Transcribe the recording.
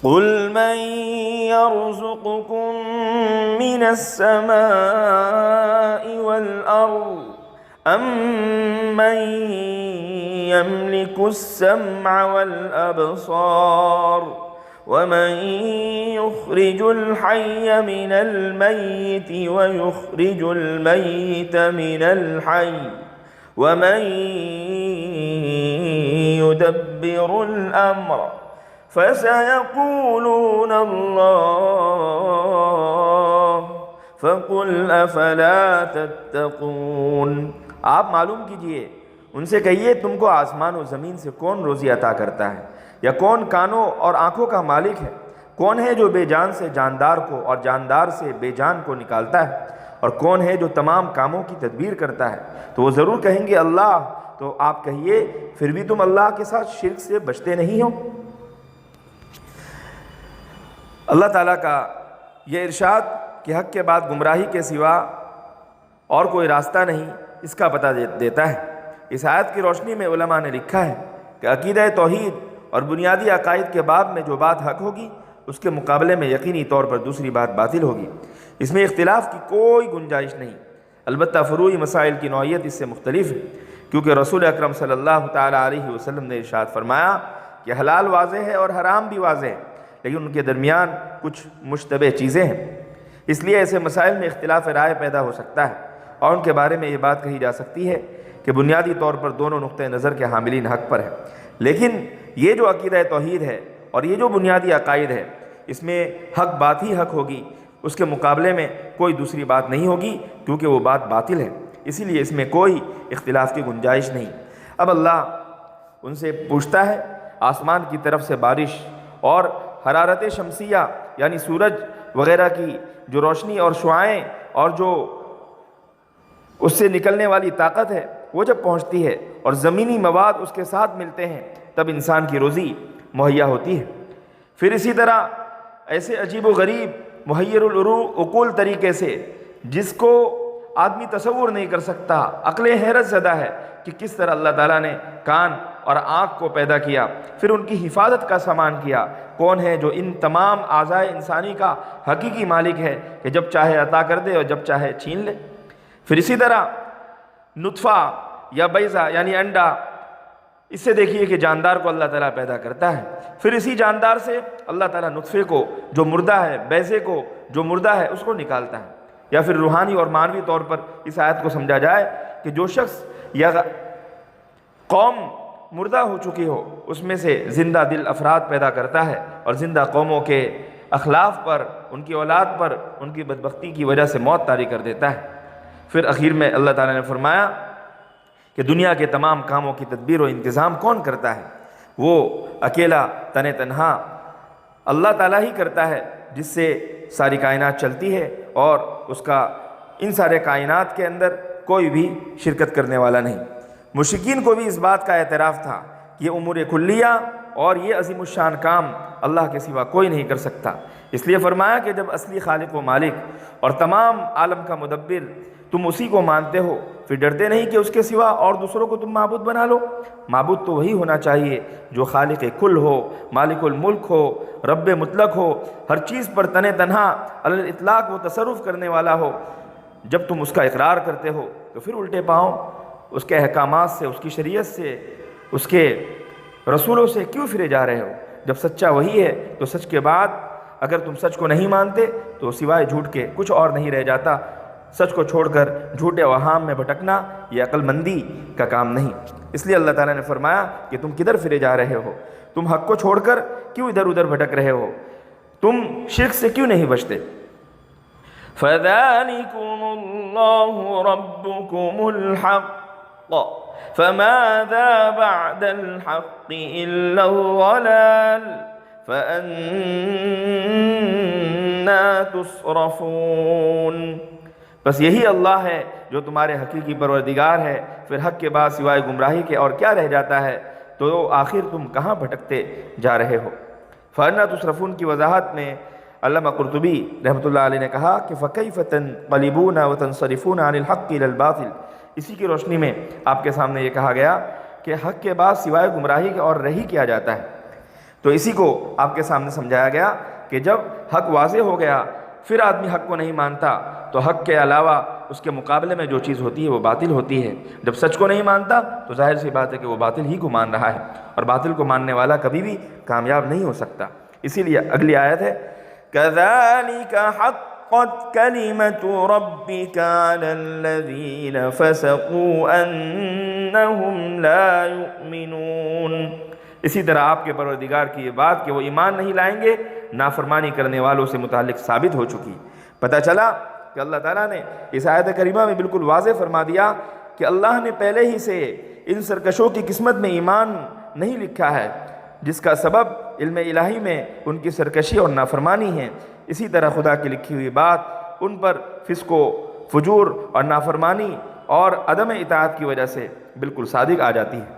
قل من يرزقكم من السماء والأرض أَمَّن يَمْلِكُ السَّمْعَ وَالْأَبْصَارَ وَمَن يُخْرِجُ الْحَيَّ مِنَ الْمَيِّتِ وَيُخْرِجُ الْمَيِّتَ مِنَ الْحَيِّ وَمَن يُدَبِّرُ الْأَمْرَ فَسَيَقُولُونَ اللَّهُ فَقُلْ أَفَلَا تَتَّقُونَ۔ آپ معلوم کیجئے، ان سے کہیے تم کو آسمان و زمین سے کون روزی عطا کرتا ہے، یا کون کانوں اور آنکھوں کا مالک ہے، کون ہے جو بے جان سے جاندار کو اور جاندار سے بے جان کو نکالتا ہے، اور کون ہے جو تمام کاموں کی تدبیر کرتا ہے؟ تو وہ ضرور کہیں گے اللہ۔ تو آپ کہیے پھر بھی تم اللہ کے ساتھ شرک سے بچتے نہیں ہو؟ اللہ تعالیٰ کا یہ ارشاد کہ حق کے بعد گمراہی کے سوا اور کوئی راستہ نہیں، اس کا پتہ دیتا ہے۔ اس آیت کی روشنی میں علماء نے لکھا ہے کہ عقیدہ توحید اور بنیادی عقائد کے باب میں جو بات حق ہوگی، اس کے مقابلے میں یقینی طور پر دوسری بات باطل ہوگی۔ اس میں اختلاف کی کوئی گنجائش نہیں، البتہ فروعی مسائل کی نوعیت اس سے مختلف ہے، کیونکہ رسول اکرم صلی اللہ تعالیٰ علیہ وسلم نے ارشاد فرمایا کہ حلال واضح ہے اور حرام بھی واضح ہے، لیکن ان کے درمیان کچھ مشتبہ چیزیں ہیں۔ اس لیے ایسے مسائل میں اختلاف رائے پیدا ہو سکتا ہے، اور ان کے بارے میں یہ بات کہی جا سکتی ہے کہ بنیادی طور پر دونوں نقطۂ نظر کے حاملین حق پر ہیں، لیکن یہ جو عقیدہ توحید ہے اور یہ جو بنیادی عقائد ہے، اس میں حق بات ہی حق ہوگی، اس کے مقابلے میں کوئی دوسری بات نہیں ہوگی، کیونکہ وہ بات باطل ہے، اسی لیے اس میں کوئی اختلاف کی گنجائش نہیں۔ اب اللہ ان سے پوچھتا ہے آسمان کی طرف سے بارش اور حرارت شمسیہ یعنی سورج وغیرہ کی جو روشنی اور شعاعیں اور جو اس سے نکلنے والی طاقت ہے، وہ جب پہنچتی ہے اور زمینی مواد اس کے ساتھ ملتے ہیں، تب انسان کی روزی مہیا ہوتی ہے۔ پھر اسی طرح ایسے عجیب و غریب محیر العقول طریقے سے جس کو آدمی تصور نہیں کر سکتا، عقل حیرت زدہ ہے کہ کس طرح اللہ تعالیٰ نے کان اور آنکھ کو پیدا کیا، پھر ان کی حفاظت کا سامان کیا۔ کون ہے جو ان تمام اعضائے انسانی کا حقیقی مالک ہے کہ جب چاہے عطا کر دے اور جب چاہے چھین لے؟ پھر اسی طرح نطفہ یا بیضہ یعنی انڈا، اس سے دیکھیے کہ جاندار کو اللہ تعالیٰ پیدا کرتا ہے، پھر اسی جاندار سے اللہ تعالیٰ نطفے کو جو مردہ ہے، بیضے کو جو مردہ ہے، اس کو نکالتا ہے۔ یا پھر روحانی اور معنوی طور پر اس آیت کو سمجھا جائے کہ جو شخص یا قوم مردہ ہو چکی ہو، اس میں سے زندہ دل افراد پیدا کرتا ہے اور زندہ قوموں کے اخلاف پر، ان کی اولاد پر، ان کی بدبختی کی وجہ سے موت طاری کر دیتا ہے۔ پھر اخیر میں اللہ تعالیٰ نے فرمایا کہ دنیا کے تمام کاموں کی تدبیر و انتظام کون کرتا ہے؟ وہ اکیلا تنہا اللہ تعالیٰ ہی کرتا ہے، جس سے ساری کائنات چلتی ہے، اور اس کا ان سارے کائنات کے اندر کوئی بھی شرکت کرنے والا نہیں۔ مشرکین کو بھی اس بات کا اعتراف تھا کہ یہ امور کلیہ اور یہ عظیم الشان کام اللہ کے سوا کوئی نہیں کر سکتا۔ اس لیے فرمایا کہ جب اصلی خالق و مالک اور تمام عالم کا مدبر تم اسی کو مانتے ہو، پھر ڈرتے نہیں کہ اس کے سوا اور دوسروں کو تم معبود بنا لو؟ معبود تو وہی ہونا چاہیے جو خالق کل ہو، مالک الملک ہو، رب مطلق ہو، ہر چیز پر تنہا علی الاطلاق وہ تصرف کرنے والا ہو۔ جب تم اس کا اقرار کرتے ہو تو پھر الٹے پاؤں اس کے احکامات سے، اس کی شریعت سے، اس کے رسولوں سے کیوں پھرے جا رہے ہو؟ جب سچا وہی ہے تو سچ کے بعد اگر تم سچ کو نہیں مانتے تو سوائے جھوٹ کے کچھ اور نہیں رہ جاتا۔ سچ کو چھوڑ کر جھوٹے اوہام میں بھٹکنا یہ عقل مندی کا کام نہیں۔ اس لیے اللہ تعالیٰ نے فرمایا کہ تم کدھر پھرے جا رہے ہو؟ تم حق کو چھوڑ کر کیوں ادھر ادھر بھٹک رہے ہو؟ تم شرک سے کیوں نہیں بچتے؟ فَذَلِكُمُ اللَّهُ رَبُّكُمُ الْحَقُّ فَمَاذَا بَعْدَ الْحَقِّ إِلَّا الضَّلَالُ فَأَنَّى تُصْرَفُونَ۔ بس یہی اللہ ہے جو تمہارے حقیقی پروردگار ہے، پھر حق کے بعد سوائے گمراہی کے اور کیا رہ جاتا ہے؟ تو آخر تم کہاں بھٹکتے جا رہے ہو؟ فَأَنَّى تُصْرَفُونَ کی وضاحت میں علامہ قرطبی رحمۃ اللہ علیہ نے کہا کہ فَكَيْفَ تَنْقَلِبُونَ وَتَنْصَرِفُونَ عَنِ الْحَقِّ إِلَى الْبَاطِلِ، اسی کی روشنی میں آپ کے سامنے یہ کہا گیا کہ حق کے بعد سوائے گمراہی کے اور رہی کیا جاتا ہے؟ تو تو اسی کو آپ کے سامنے سمجھایا گیا کہ جب حق واضح ہو گیا پھر آدمی حق کو نہیں مانتا تو حق کے علاوہ اس کے مقابلے میں جو چیز ہوتی ہے وہ باطل ہوتی ہے۔ جب سچ کو نہیں مانتا تو ظاہر سی بات ہے کہ وہ باطل ہی کو مان رہا ہے، اور باطل کو ماننے والا کبھی بھی کامیاب نہیں ہو سکتا۔ اسی لیے اگلی آیت ہے كَذَلِكَ حَقَّتْ كَلِمَةُ رَبِّكَ عَلَى الَّذِينَ فَسَقُوا أَنَّهُمْ لَا يُؤْمِنُونَ۔ اسی طرح آپ کے پروردگار کی یہ بات کہ وہ ایمان نہیں لائیں گے نافرمانی کرنے والوں سے متعلق ثابت ہو چکی۔ پتہ چلا کہ اللہ تعالیٰ نے اس آیت کریمہ میں بالکل واضح فرما دیا کہ اللہ نے پہلے ہی سے ان سرکشوں کی قسمت میں ایمان نہیں لکھا ہے، جس کا سبب علم الہی میں ان کی سرکشی اور نافرمانی ہے۔ اسی طرح خدا کی لکھی ہوئی بات ان پر فسق و فجور اور نافرمانی اور عدم اطاعت کی وجہ سے بالکل صادق آ جاتی ہے۔